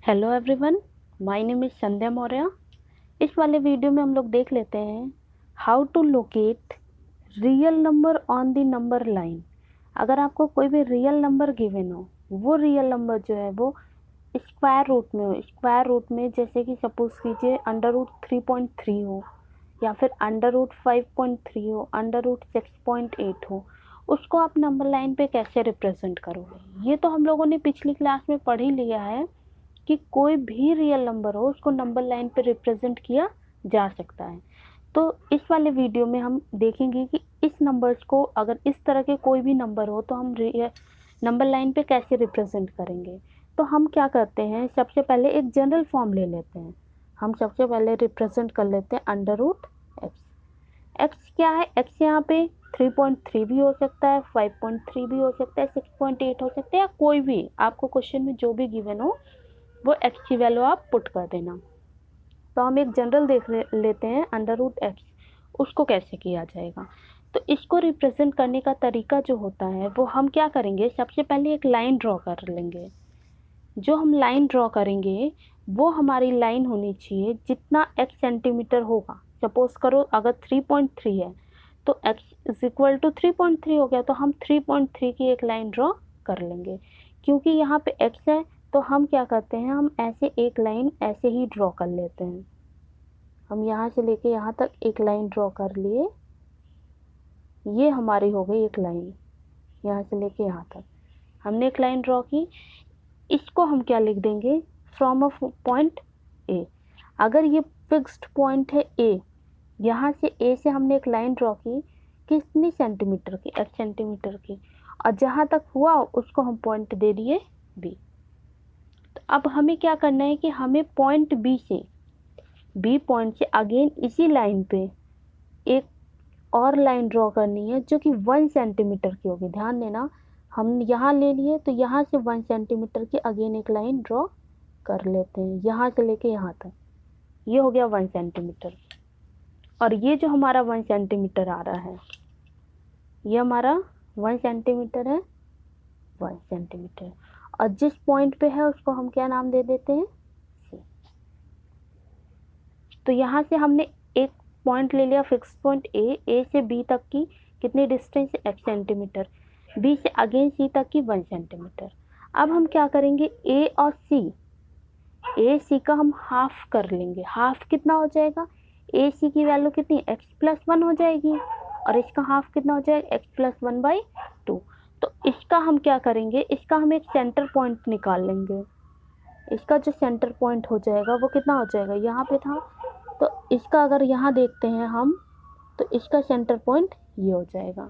Hello everyone, my name is Sandhya Maurya. इस वाले video में हम लोग देख लेते हैं how to locate real number on the number line. अगर आपको कोई भी रियल नंबर गिवन हो, वो रियल नंबर जो है वो स्क्वायर रूट में हो। स्क्वायर रूट में जैसे कि सपोज कीजिए अंडर रूट 3.3 हो, या फिर अंडर रूट 5.3 हो, अंडर रूट 6.8 हो, उसको आप नंबर लाइन पे कैसे रिप्रेजेंट करोगे। ये तो हम लोगों ने पिछली क्लास में पढ़ ही लिया है कि कोई भी रियल नंबर हो उसको नंबर लाइन पे रिप्रेजेंट किया जा सकता है। तो इस वाले वीडियो में हम देखेंगे कि इस नंबर्स को, अगर इस तरह के कोई भी नंबर हो तो हम नंबर लाइन पे कैसे रिप्रेजेंट करेंगे। तो हम क्या करते हैं, सबसे पहले एक जनरल फॉर्म ले लेते हैं। हम सबसे पहले रिप्रेजेंट कर लेते हैं अंडर रूट एक्स। एक्स क्या है, एक्स यहाँ पे 3.3 भी हो सकता है, 5.3 भी हो सकता है, 6.8 हो सकता है, या कोई भी आपको क्वेश्चन में जो भी गिवन हो वो एक्स की वैल्यू आप पुट कर देना। तो हम एक जनरल देख लेते हैं अंडर रूट एक्स, उसको कैसे किया जाएगा। तो इसको रिप्रेजेंट करने का तरीका जो होता है वो हम क्या करेंगे, सबसे पहले एक लाइन ड्रॉ कर लेंगे। जो हम लाइन ड्रॉ करेंगे वो हमारी लाइन होनी चाहिए जितना एक्स सेंटीमीटर होगा। सपोज करो अगर 3.3 है तो एक्स इज इक्वल टू 3.3 हो गया, तो हम 3.3 की एक लाइन ड्रॉ कर लेंगे। क्योंकि यहाँ पे एक्स है तो हम क्या करते हैं, हम ऐसे एक लाइन ऐसे ही ड्रॉ कर लेते हैं। हम यहाँ से लेके यहाँ तक एक लाइन ड्रॉ कर लिए, ये हमारी हो गई एक लाइन। यहाँ से लेके यहाँ तक हमने एक लाइन ड्रॉ की। इसको हम क्या लिख देंगे, फ्रॉम अ पॉइंट ए। अगर ये फिक्स्ड पॉइंट है ए, यहाँ से ए से हमने एक लाइन ड्रॉ की कितनी सेंटीमीटर की, 8 सेंटीमीटर की, और जहाँ तक हुआ उसको हम पॉइंट दे दिए बी। तो अब हमें क्या करना है कि हमें पॉइंट बी पॉइंट से अगेन इसी लाइन पे एक और लाइन ड्रॉ करनी है जो कि 1 सेंटीमीटर की होगी। ध्यान देना, हम यहाँ ले लिए तो यहाँ से 1 सेंटीमीटर की अगेन एक लाइन ड्रॉ कर लेते हैं, यहाँ से लेके यहाँ तक। ये हो गया 1 सेंटीमीटर। और ये जो हमारा 1 सेंटीमीटर आ रहा है, ये हमारा 1 सेंटीमीटर है, 1 सेंटीमीटर। और जिस पॉइंट पे है उसको हम क्या नाम दे देते हैं, सी। तो यहाँ से हमने एक पॉइंट ले लिया, फिक्स पॉइंट ए से बी तक की कितनी डिस्टेंस है, 8 सेंटीमीटर। बी से अगेन सी तक की 1 सेंटीमीटर। अब हम क्या करेंगे, ए और सी का हम हाफ कर लेंगे। हाफ कितना हो जाएगा, ए सी की वैल्यू कितनी, x+1 हो जाएगी, और इसका हाफ कितना हो जाएगा, x+1/2। तो इसका हम क्या करेंगे, इसका हम एक सेंटर पॉइंट निकाल लेंगे। इसका जो सेंटर पॉइंट हो जाएगा वो कितना हो जाएगा, यहाँ पे था, तो इसका अगर यहाँ देखते हैं हम, तो इसका सेंटर पॉइंट ये हो जाएगा।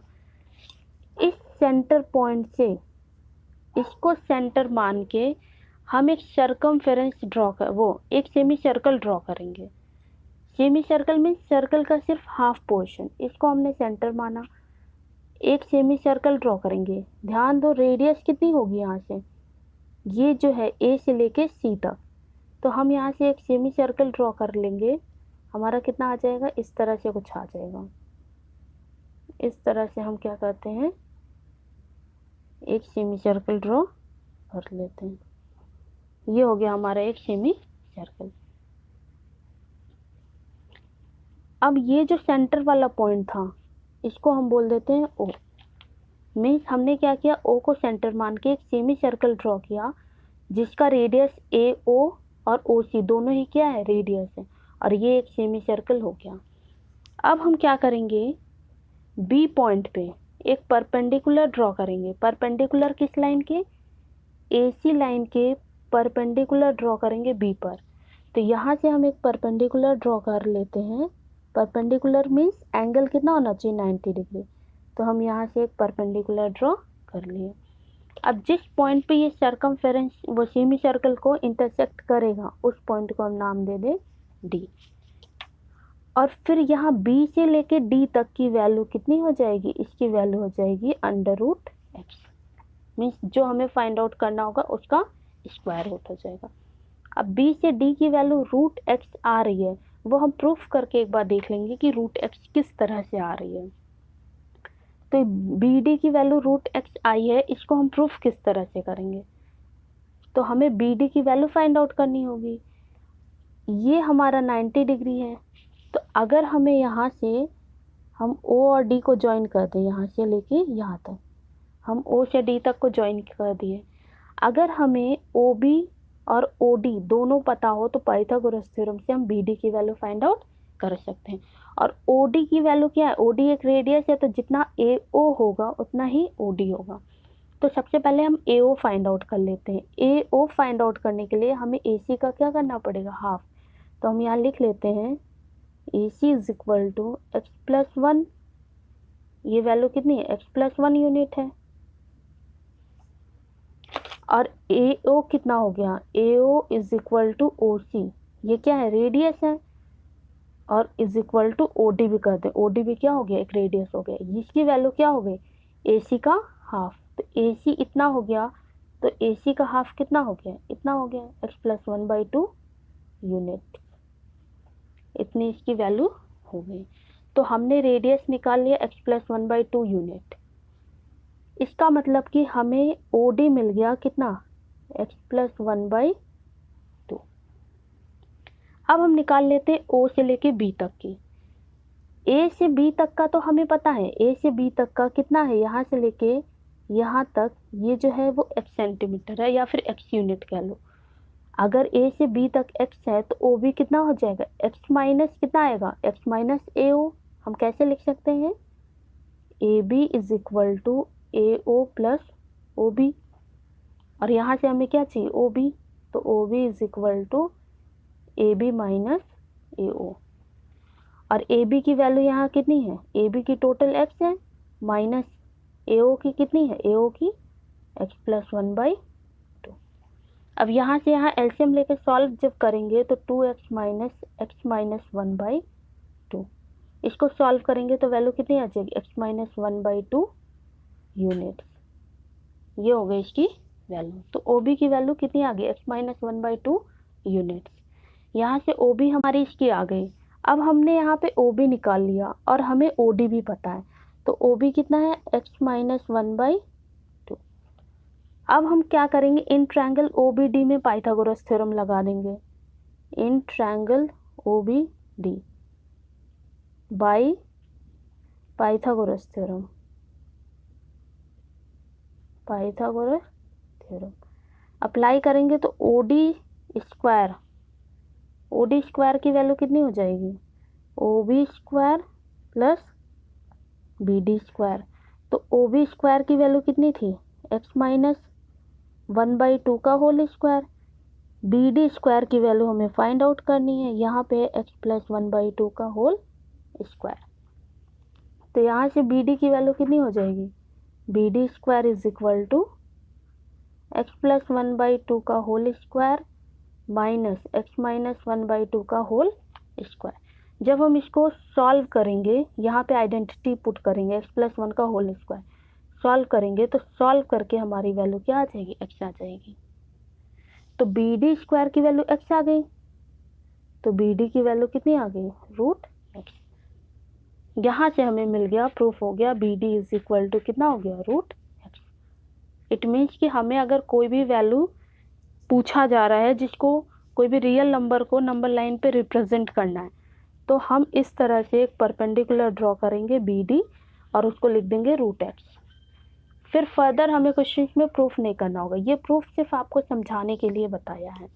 इस सेंटर पॉइंट से इसको सेंटर मान के हम एक सर्कमफेरेंस ड्रॉ कर, वो एक सेमी सर्कल ड्रॉ करेंगे। सेमी सर्कल में सर्कल का सिर्फ हाफ पोर्शन, इसको हमने सेंटर माना। एक सेमी सर्कल ड्रॉ करेंगे। ध्यान दो, रेडियस कितनी होगी यहाँ से, ये जो है ए से लेके सी तक। तो हम यहाँ से एक सेमी सर्कल ड्रॉ कर लेंगे। हमारा कितना आ जाएगा, इस तरह से कुछ आ जाएगा। इस तरह से हम क्या करते हैं, एक सेमी सर्कल ड्रॉ कर लेते हैं। ये हो गया हमारा एक सेमी सर्कल। अब ये जो सेंटर वाला पॉइंट था इसको हम बोल देते हैं ओ। मीन्स हमने क्या किया, ओ को सेंटर मान के एक सेमी सर्कल ड्रॉ किया जिसका रेडियस ए ओ और ओ सी दोनों ही क्या है, रेडियस है, और ये एक सेमी सर्कल हो गया। अब हम क्या करेंगे, बी पॉइंट पे एक परपेंडिकुलर ड्रॉ करेंगे। परपेंडिकुलर किस लाइन के, AC लाइन के परपेंडिकुलर ड्रॉ करेंगे बी पर। तो यहाँ से हम एक परपेंडिकुलर ड्रॉ कर लेते हैं। परपेंडिकुलर मीन्स एंगल कितना होना चाहिए, 90 डिग्री। तो हम यहाँ से एक परपेंडिकुलर ड्रॉ कर लिए। अब जिस पॉइंट पे ये सर्कमफेरेंस वो सेमी सर्कल को इंटरसेक्ट करेगा उस पॉइंट को हम नाम दे दें डी। और फिर यहाँ बी से लेके डी तक की वैल्यू कितनी हो जाएगी, इसकी वैल्यू हो जाएगी अंडर रूट एक्स। मीन्स जो हमें फाइंड आउट करना होगा उसका स्क्वायर रूट हो जाएगा। अब बी से डी की वैल्यू रूट एक्स आ रही है, वो हम प्रूफ करके एक बार देख लेंगे कि रूट एक्स किस तरह से आ रही है। तो बी डी की वैल्यू रूट एक्स आई है, इसको हम प्रूफ किस तरह से करेंगे। तो हमें बी डी की वैल्यू फाइंड आउट करनी होगी। ये हमारा 90 डिग्री है, तो अगर हमें यहाँ से हम ओ और डी को ज्वाइन कर दें, यहाँ से लेके यहाँ तक हम ओ से डी तक को ज्वाइन कर दिए। अगर हमें ओ बी और ओ डी दोनों पता हो तो पाइथागोरस थ्योरम से हम बी डी की वैल्यू फाइंड आउट कर सकते हैं। और ओ डी की वैल्यू क्या है, ओ डी एक रेडियस है, तो जितना ए ओ होगा उतना ही ओ डी होगा। तो सबसे पहले हम ए ओ फाइंड आउट कर लेते हैं। ए ओ फाइंड आउट करने के लिए हमें ए सी का क्या करना पड़ेगा, हाफ। तो हम यहाँ लिख लेते हैं A C is equal to x plus 1, ये वैल्यू कितनी है, एक्स प्लस 1 यूनिट है। और ए ओ कितना हो गया, A O is equal to O C, ये क्या है, रेडियस है। और is equal to O D भी कर दें, ओ डी भी क्या हो गया, एक रेडियस हो गया। इसकी वैल्यू क्या हो गई, ए सी का हाफ। तो ए सी इतना हो गया, तो ए सी का हाफ कितना हो गया, इतना हो गया, एक्स प्लस 1/2 यूनिट, इतनी इसकी वैल्यू हो गई। तो हमने रेडियस निकाल लिया एक्स प्लस 1/2 यूनिट। इसका मतलब कि हमें ओ डी मिल गया कितना, एक्स प्लस 1/2। अब हम निकाल लेते हैं ओ से लेके बी तक की। ए से बी तक का तो हमें पता है, ए से बी तक का कितना है, यहाँ से लेके यहाँ तक ये जो है वो एक्स सेंटीमीटर है या फिर एक्स यूनिट कह लो। अगर ए से बी तक एक्स है तो ओ बी कितना हो जाएगा, एक्स माइनस कितना आएगा, एक्स माइनस ए ओ। हम कैसे लिख सकते हैं, A B is equal to A O plus O B. और यहाँ से हमें क्या चाहिए, ओ बी, तो O B is equal to A B minus A O. और ए बी की वैल्यू यहाँ कितनी है, ए बी की टोटल एक्स है, माइनस ए ओ की कितनी है, ए ओ की एक्स प्लस 1/2। अब यहाँ से यहाँ एलसीएम लेके सॉल्व जब करेंगे तो 2x माइनस एक्स माइनस 1/2, इसको सॉल्व करेंगे तो वैल्यू कितनी आ जाएगी, एक्स माइनस 1/2 यूनिट। ये हो गई इसकी वैल्यू। तो ओ बी की वैल्यू कितनी आ गई, एक्स माइनस 1/2 यूनिट। यहाँ से ओ बी हमारी इसकी आ गई। अब हमने यहाँ पे ओ बी निकाल लिया और हमें ओ डी भी पता है, तो ओ बी कितना है, एक्स माइनस 1/2। अब हम क्या करेंगे, in triangle O B D में पाइथागोरस थ्योरम लगा देंगे। In triangle O B D by Pythagoras theorem, Pythagoras theorem apply करेंगे तो O D square, O D square की वैल्यू कितनी हो जाएगी, O B square plus B D square. तो ओ बी स्क्वायर की वैल्यू कितनी थी, एक्स माइनस 1/2 का whole square. B D square की वैल्यू हमें फाइंड आउट करनी है, यहाँ पे एक्स प्लस 1/2 का होल स्क्वायर। तो यहाँ से बी डी की वैल्यू कितनी हो जाएगी, B D square is equal to x plus 1/2 का whole square minus x minus 1/2 का होल स्क्वायर। जब हम इसको सॉल्व करेंगे, यहाँ पे आइडेंटिटी पुट करेंगे, एक्स प्लस 1 का होल स्क्वायर सॉल्व करेंगे तो सॉल्व करके हमारी वैल्यू क्या आ जाएगी, एक्स आ जाएगी। तो बी डी स्क्वायर की वैल्यू एक्स आ गई, तो बी डी की वैल्यू कितनी आ गई, रूट एक्स। यहाँ से हमें मिल गया, प्रूफ हो गया, B D is equal to कितना हो गया, रूट एक्स। इट मीन्स कि हमें अगर कोई भी वैल्यू पूछा जा रहा है, जिसको कोई भी रियल नंबर को नंबर लाइन पे रिप्रेजेंट करना है, तो हम इस तरह से एक परपेंडिकुलर ड्रॉ करेंगे बी डी और उसको लिख देंगे रूट एक्स। फिर फर्दर हमें क्वेश्चन में प्रूफ नहीं करना होगा, ये प्रूफ सिर्फ आपको समझाने के लिए बताया है।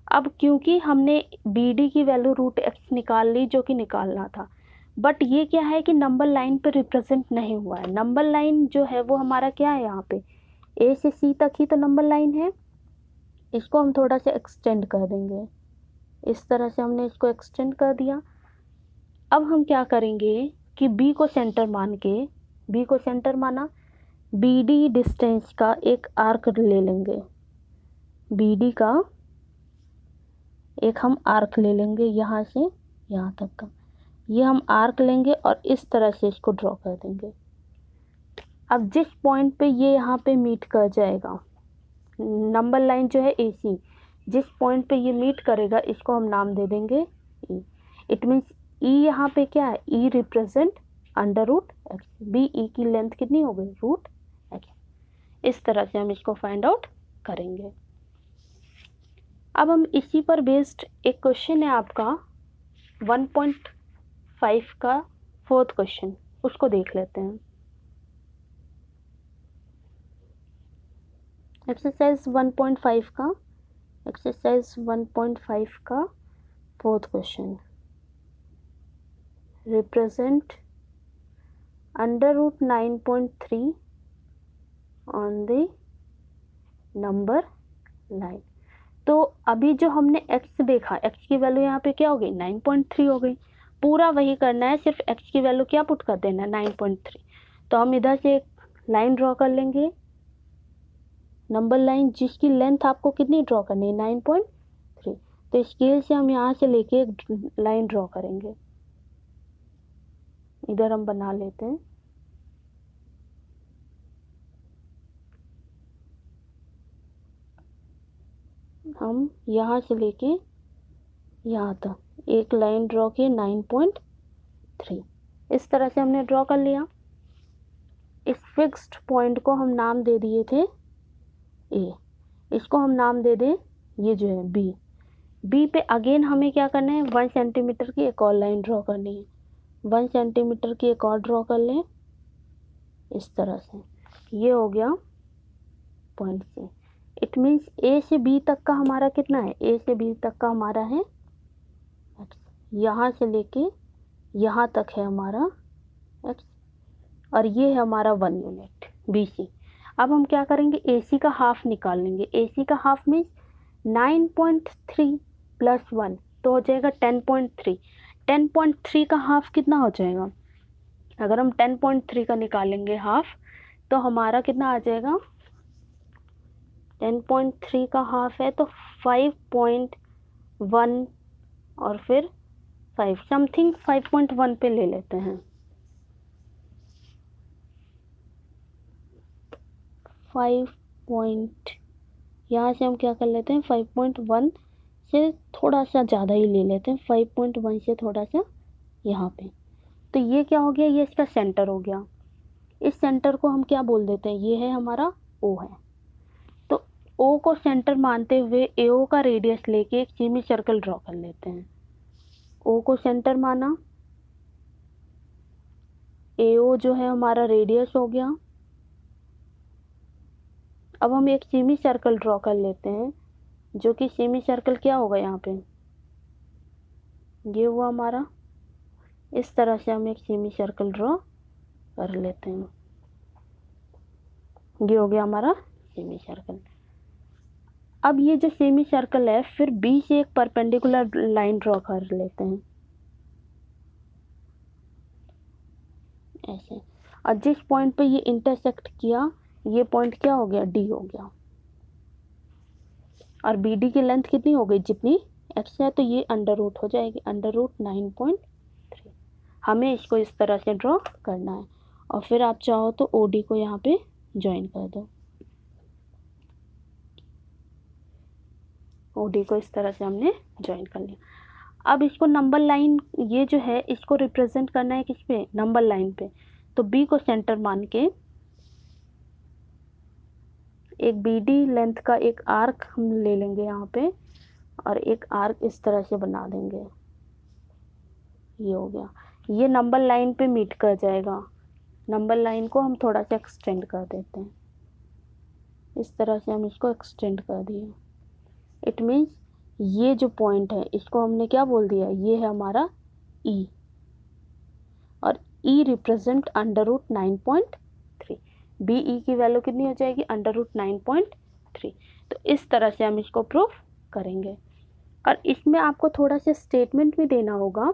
अब क्योंकि हमने बी डी की वैल्यू रूट एक्स निकाल ली, जो कि निकालना था, बट ये क्या है कि नंबर लाइन पे रिप्रेजेंट नहीं हुआ है। नंबर लाइन जो है वो हमारा क्या है, यहाँ पे ए से सी तक ही तो नंबर लाइन है। इसको हम थोड़ा सा एक्सटेंड कर देंगे, इस तरह से हमने इसको एक्सटेंड कर दिया। अब हम क्या करेंगे कि बी को सेंटर मान के, बी को सेंटर माना, बी डी डिस्टेंस का एक आर्क ले लेंगे, बी डी का एक हम आर्क ले लेंगे, यहाँ से यहाँ तक का ये हम आर्क लेंगे और इस तरह से इसको ड्रॉ कर देंगे। अब जिस पॉइंट पे ये यहाँ पे मीट कर जाएगा, नंबर लाइन जो है ए सी, जिस पॉइंट पे ये मीट करेगा इसको हम नाम दे देंगे ई। इट मीन्स ई यहाँ पे क्या है, E represent under root x. B E की लेंथ कितनी हो गई, रूट एक्स। इस तरह से हम इसको फाइंड आउट करेंगे। अब हम इसी पर बेस्ड एक क्वेश्चन है आपका 1.5 का 4th क्वेश्चन, उसको देख लेते हैं। एक्सरसाइज 1.5 का 4th question, represent √ 9.3 on the number line. तो अभी जो हमने x देखा, x की वैल्यू यहाँ पे क्या हो गई 9.3 हो गई। पूरा वही करना है, सिर्फ x की वैल्यू क्या पुट कर देना 9.3। तो हम इधर से एक लाइन ड्रॉ कर लेंगे, नंबर लाइन, जिसकी लेंथ आपको कितनी ड्रॉ करनी है 9.3। तो स्केल से हम यहाँ से लेके एक लाइन ड्रॉ करेंगे, इधर हम बना लेते हैं। हम यहाँ से लेके यहाँ तक एक लाइन ड्रॉ की 9.3, इस तरह से हमने ड्रॉ कर लिया। इस फिक्स्ड पॉइंट को हम नाम दे दिए थे ए, इसको हम नाम दे दें ये जो है बी। बी पे अगेन हमें क्या करना है 1 सेंटीमीटर की एक और लाइन ड्रॉ करनी है। 1 सेंटीमीटर की एक और ड्रॉ कर लें इस तरह से, ये हो गया पॉइंट से। इट मीन्स ए से बी तक का हमारा कितना है, ए से बी तक का हमारा है x, यहाँ से लेके यहाँ तक है हमारा x, और ये है हमारा 1 यूनिट BC। अब हम क्या करेंगे, AC का हाफ निकाल लेंगे। AC का हाफ मीन्स 9.3 + 1 तो हो जाएगा 10.3। 10.3 का हाफ कितना हो जाएगा, अगर हम 10.3 का निकालेंगे हाफ तो हमारा कितना आ जाएगा, 10.3 का हाफ है तो 5.1 और फिर 5 समथिंग 5.1 पे ले लेते हैं। 5 यहाँ से हम क्या कर लेते हैं 5.1 से थोड़ा सा ज़्यादा ही ले लेते हैं, 5.1 से थोड़ा सा यहाँ पे। तो ये क्या हो गया, ये इसका सेंटर हो गया। इस सेंटर को हम क्या बोल देते हैं, ये है हमारा O है। तो O को सेंटर मानते हुए AO का रेडियस लेके एक सेमी सर्कल ड्रॉ कर लेते हैं। O को सेंटर माना, AO जो है हमारा रेडियस हो गया। अब हम एक सेमी सर्कल ड्रॉ कर लेते हैं, जो कि सेमी सर्कल क्या होगा यहाँ पे, ये हुआ हमारा। इस तरह से हम एक सेमी सर्कल ड्रॉ कर लेते हैं, ये हो गया हमारा सेमी सर्कल। अब ये जो सेमी सर्कल है, फिर बी से एक परपेंडिकुलर लाइन ड्रॉ कर लेते हैं ऐसे, और जिस पॉइंट पे ये इंटरसेक्ट किया, ये पॉइंट क्या हो गया, डी हो गया। और BD की लेंथ कितनी हो गई, जितनी x है, तो ये √ हो जाएगी, √ 9.3। हमें इसको इस तरह से ड्रॉ करना है, और फिर आप चाहो तो OD को यहाँ पे ज्वाइन कर दो। OD को इस तरह से हमने ज्वाइन कर लिया। अब इसको नंबर लाइन, ये जो है इसको रिप्रेजेंट करना है किस पे, नंबर लाइन पे। तो B को सेंटर मान के एक BD लेंथ का एक आर्क हम ले लेंगे यहाँ पे, और एक आर्क इस तरह से बना देंगे, ये हो गया। ये नंबर लाइन पे मीट कर जाएगा। नंबर लाइन को हम थोड़ा सा एक्सटेंड कर देते हैं, इस तरह से हम इसको एक्सटेंड कर दिए। इट मीन्स ये जो पॉइंट है इसको हमने क्या बोल दिया, ये है हमारा E, और E रिप्रेजेंट √ 9.3। BE की वैल्यू कितनी हो जाएगी, √ 9.3। तो इस तरह से हम इसको प्रूफ करेंगे। और इसमें आपको थोड़ा सा स्टेटमेंट भी देना होगा।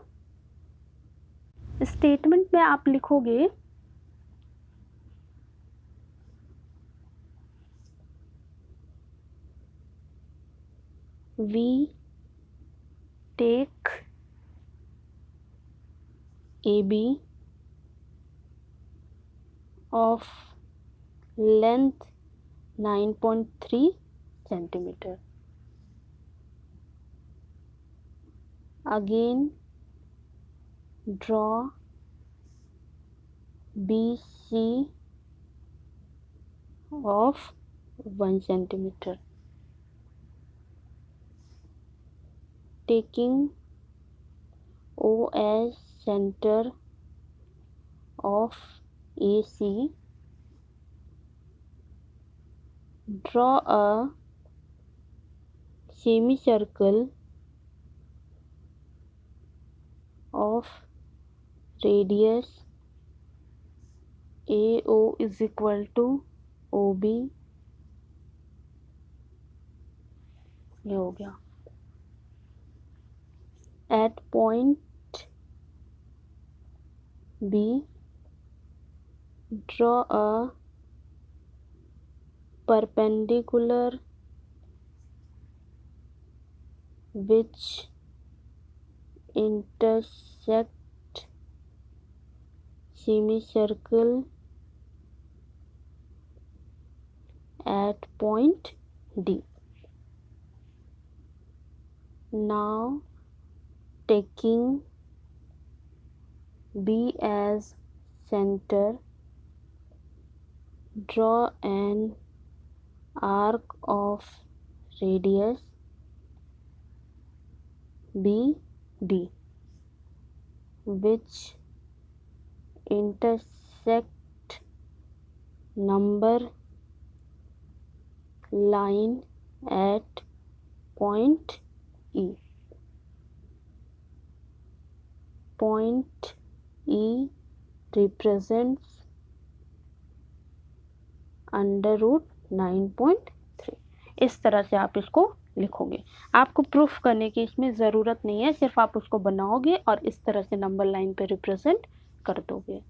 स्टेटमेंट में आप लिखोगे we take AB of length 9.3 centimeter. Again draw BC of 1 centimeter. taking O as center of AC, draw a semicircle of radius AO is equal to OB। ये हो गया। At point B, draw a perpendicular which intersect semicircle at point D। Now taking B as center, draw an arc of radius BD which intersect number line at point E। Point E represents √9.3। इस तरह से आप इसको लिखोगे। आपको proof करने की इसमें ज़रूरत नहीं है, सिर्फ आप उसको बनाओगे और इस तरह से नंबर लाइन पे रिप्रेजेंट कर दोगे।